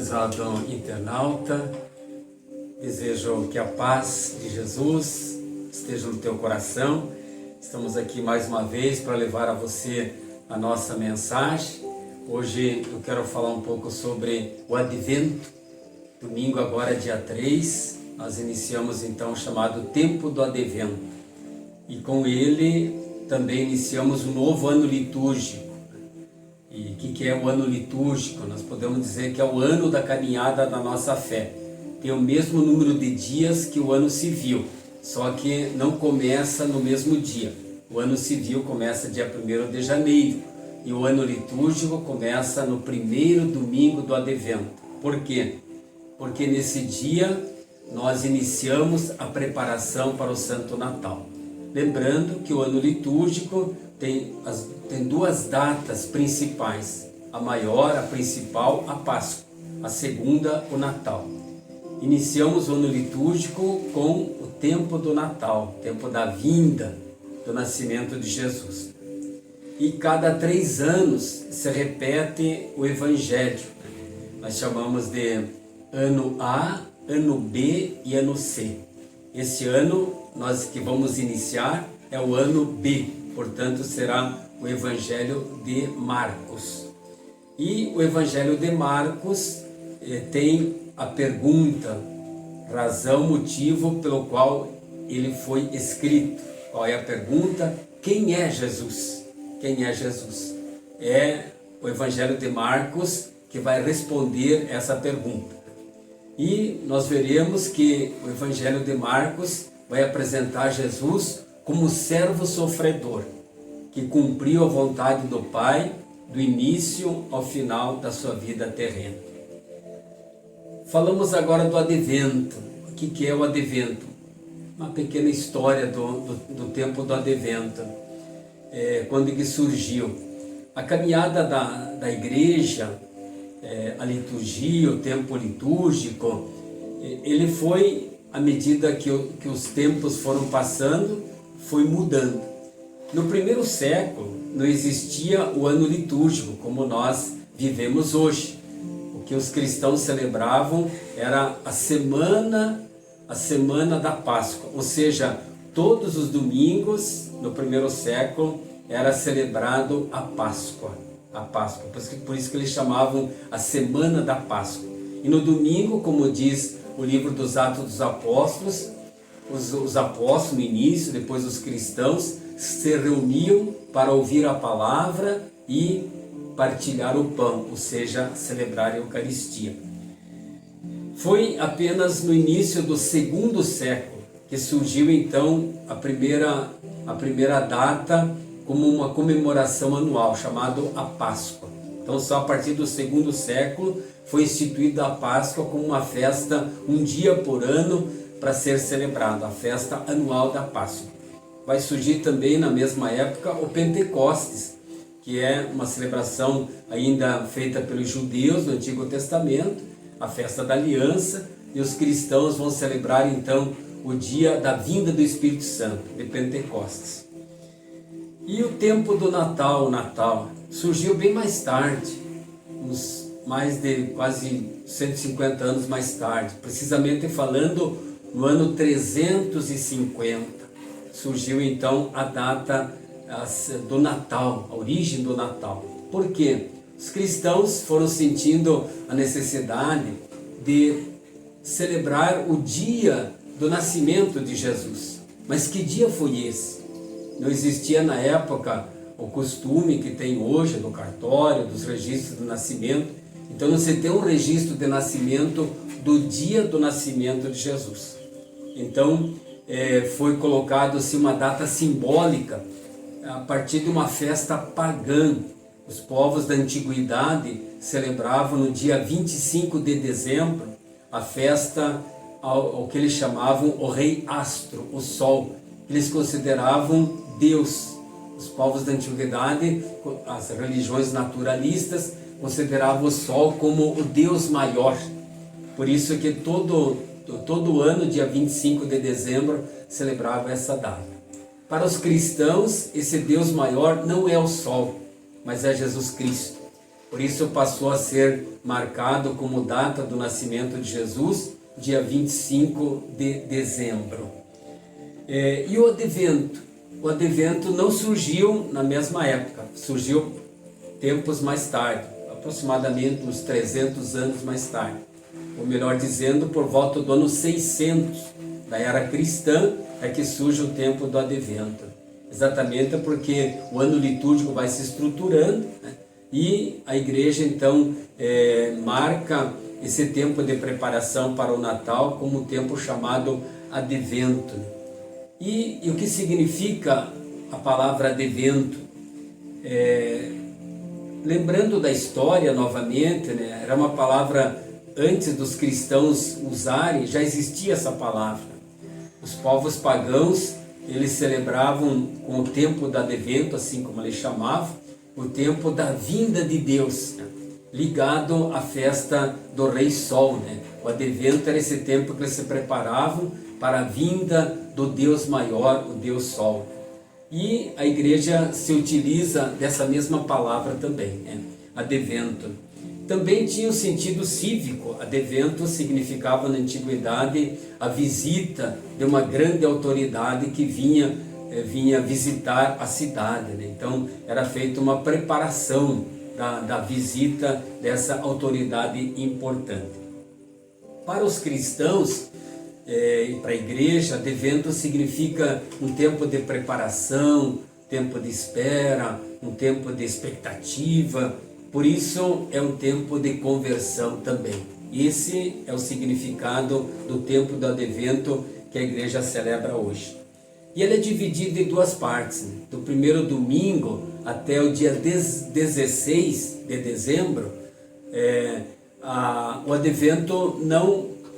Prezado internauta, desejo que a paz de Jesus esteja no teu coração. Estamos aqui mais uma vez para levar a você a nossa mensagem. Hoje eu quero falar um pouco sobre o Advento. Domingo agora, dia 3, nós iniciamos então o chamado Tempo do Advento. E com ele também iniciamos um novo ano litúrgico. E o que é o ano litúrgico? Nós podemos dizer que é o ano da caminhada da nossa fé. Tem o mesmo número de dias que o ano civil, só que não começa no mesmo dia. O ano civil começa dia 1º de janeiro e o ano litúrgico começa no primeiro domingo do Advento. Por quê? Porque nesse dia nós iniciamos a preparação para o Santo Natal. Lembrando que o ano litúrgico tem duas datas principais, a maior, a principal, a Páscoa, a segunda, o Natal. Iniciamos o ano litúrgico com o tempo do Natal, tempo da vinda do nascimento de Jesus. E cada 3 anos se repete o Evangelho. Nós chamamos de ano A, ano B e ano C. Esse ano nós que vamos iniciar é o ano B, portanto será o Evangelho de Marcos. E o Evangelho de Marcos tem a pergunta, razão, motivo pelo qual ele foi escrito. Qual é a pergunta? Quem é Jesus? Quem é Jesus? É o Evangelho de Marcos que vai responder essa pergunta. E nós veremos que o Evangelho de Marcos vai apresentar Jesus como servo sofredor, que cumpriu a vontade do Pai do início ao final da sua vida terrena. Falamos agora do Advento. O que é o Advento? Uma pequena história do tempo do Advento. Quando que surgiu? A caminhada da igreja, a liturgia, o tempo litúrgico, ele foi, à medida que os tempos foram passando, foi mudando. No primeiro século não existia o ano litúrgico como nós vivemos hoje. O que os cristãos celebravam era a semana da Páscoa, ou seja, todos os domingos no primeiro século era celebrado a Páscoa. Por isso que eles chamavam a Semana da Páscoa. E no domingo, como diz o livro dos Atos dos Apóstolos, os apóstolos no início, depois os cristãos, se reuniam para ouvir a palavra e partilhar o pão, ou seja, celebrar a Eucaristia. Foi apenas no início do segundo século que surgiu então a primeira data como uma comemoração anual, chamado a Páscoa. Então só a partir do segundo século foi instituída a Páscoa como uma festa, um dia por ano para ser celebrada, a festa anual da Páscoa. Vai surgir também na mesma época o Pentecostes, que é uma celebração ainda feita pelos judeus do Antigo Testamento, a festa da aliança, e os cristãos vão celebrar então o dia da vinda do Espírito Santo, de Pentecostes. E o tempo do Natal, o Natal, surgiu bem mais tarde, uns mais de quase 150 anos mais tarde, precisamente falando no ano 350, surgiu então a data do Natal, a origem do Natal. Por quê? Os cristãos foram sentindo a necessidade de celebrar o dia do nascimento de Jesus. Mas que dia foi esse? Não existia na época o costume que tem hoje no cartório, dos registros do nascimento. Então você tem um registro de nascimento do dia do nascimento de Jesus. Então foi colocado assim uma data simbólica a partir de uma festa pagã. Os povos da antiguidade celebravam no dia 25 de dezembro a festa ao que eles chamavam o rei Astro, o Sol. Eles consideravam Deus. Os povos da antiguidade, as religiões naturalistas, consideravam o Sol como o Deus maior. Por isso que todo ano, dia 25 de dezembro, celebrava essa data. Para os cristãos, esse Deus maior não é o Sol, mas é Jesus Cristo. Por isso passou a ser marcado como data do nascimento de Jesus, dia 25 de dezembro. E o advento? O advento não surgiu na mesma época, surgiu tempos mais tarde, aproximadamente uns 300 anos mais tarde. Ou melhor dizendo, por volta do ano 600 da era cristã é que surge o tempo do advento. Exatamente porque o ano litúrgico vai se estruturando, né? E a igreja então marca esse tempo de preparação para o Natal como um tempo chamado advento. E o que significa a palavra advento? Lembrando da história novamente, né? Era uma palavra, antes dos cristãos usarem, já existia essa palavra. Os povos pagãos, eles celebravam com o tempo do advento, assim como eles chamavam, o tempo da vinda de Deus, né? Ligado à festa do Rei Sol, né? O advento era esse tempo que eles se preparavam para a vinda do Deus maior, o Deus Sol. E a igreja se utiliza dessa mesma palavra também, né? Advento. Também tinha um sentido cívico. Advento significava na antiguidade a visita de uma grande autoridade que vinha visitar a cidade, né? Então era feita uma preparação da visita dessa autoridade importante. Para os cristãos e para a igreja, advento significa um tempo de preparação, tempo de espera, um tempo de expectativa. Por isso é um tempo de conversão também. Esse é o significado do tempo do advento que a igreja celebra hoje. E ele é dividido em duas partes, né? Do primeiro domingo até o dia 16 de dezembro, o advento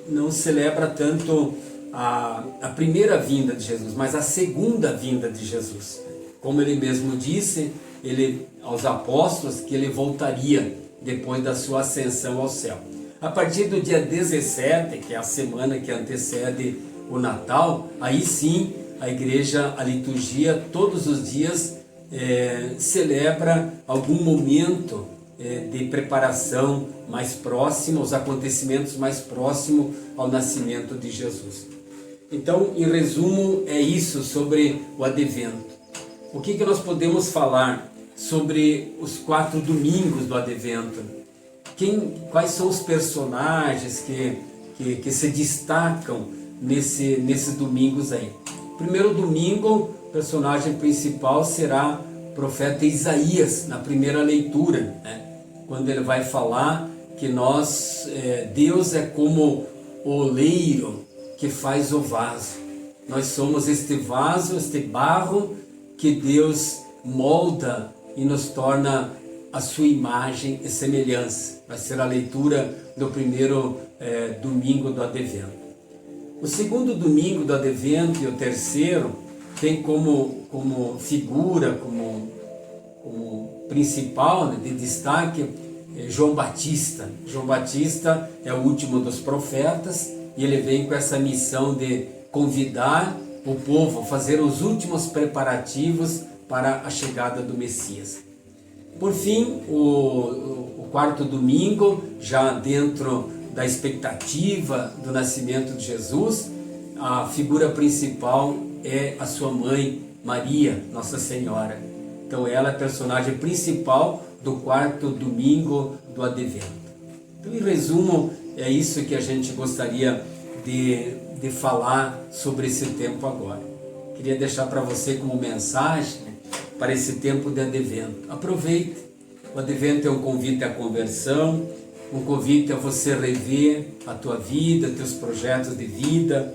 não celebra tanto a primeira vinda de Jesus, mas a segunda vinda de Jesus. Como ele mesmo disse aos apóstolos, que ele voltaria depois da sua ascensão ao céu. A partir do dia 17, que é a semana que antecede o Natal, aí sim a igreja, a liturgia, todos os dias celebra algum momento de preparação mais próximo, os acontecimentos mais próximos ao nascimento de Jesus. Então, em resumo, é isso sobre o advento. O que nós podemos falar sobre os 4 domingos do advento? Quais são os personagens que se destacam nesses domingos aí? Primeiro domingo, o personagem principal será o profeta Isaías, na primeira leitura, né? Quando ele vai falar que Deus é como o oleiro que faz o vaso. Nós somos este vaso, este barro que Deus molda e nos torna a sua imagem e semelhança. Vai ser a leitura do primeiro domingo do advento. O segundo domingo do advento e o terceiro tem como figura, como principal, né, de destaque, João Batista. João Batista é o último dos profetas e ele vem com essa missão de convidar o povo a fazer os últimos preparativos para a chegada do Messias. Por fim, o quarto domingo, já dentro da expectativa do nascimento de Jesus, a figura principal é a sua mãe, Maria, Nossa Senhora. Então ela é a personagem principal do quarto domingo do advento. Então, em resumo, é isso que a gente gostaria de falar sobre esse tempo agora. Queria deixar para você como mensagem, né, para esse tempo de advento. Aproveite. O advento é um convite à conversão, um convite a você rever a tua vida, teus projetos de vida,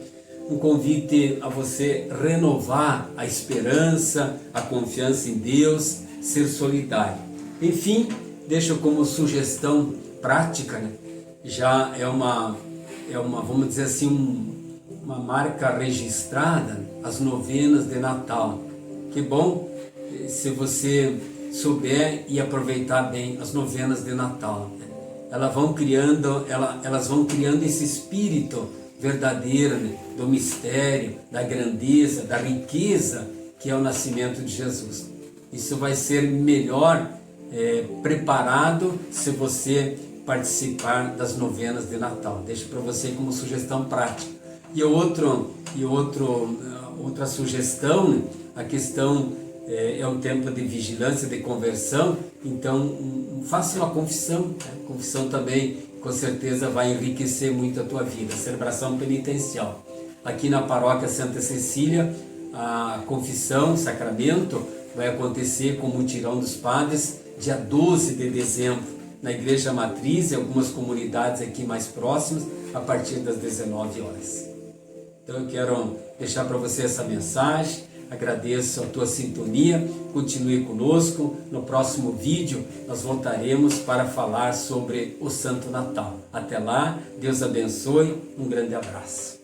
um convite a você renovar a esperança, a confiança em Deus, ser solidário. Enfim, deixo como sugestão prática, né? Já é uma, vamos dizer assim, uma marca registrada, né? As novenas de Natal. Que bom se você souber e aproveitar bem as novenas de Natal, né? Elas vão criando esse espírito verdadeiro, né, do mistério, da grandeza, da riqueza que é o nascimento de Jesus. Isso vai ser melhor preparado se você participar das novenas de Natal. Deixo para você como sugestão prática. E outra sugestão, a questão é um tempo de vigilância, de conversão, então faça uma confissão. A confissão também, com certeza, vai enriquecer muito a tua vida. A celebração penitencial. Aqui na paróquia Santa Cecília, a confissão, sacramento, vai acontecer com o mutirão dos padres, dia 12 de dezembro, na Igreja Matriz e algumas comunidades aqui mais próximas, a partir das 19 horas. Então eu quero deixar para você essa mensagem, agradeço a tua sintonia, continue conosco. No próximo vídeo nós voltaremos para falar sobre o Santo Natal. Até lá, Deus abençoe, um grande abraço.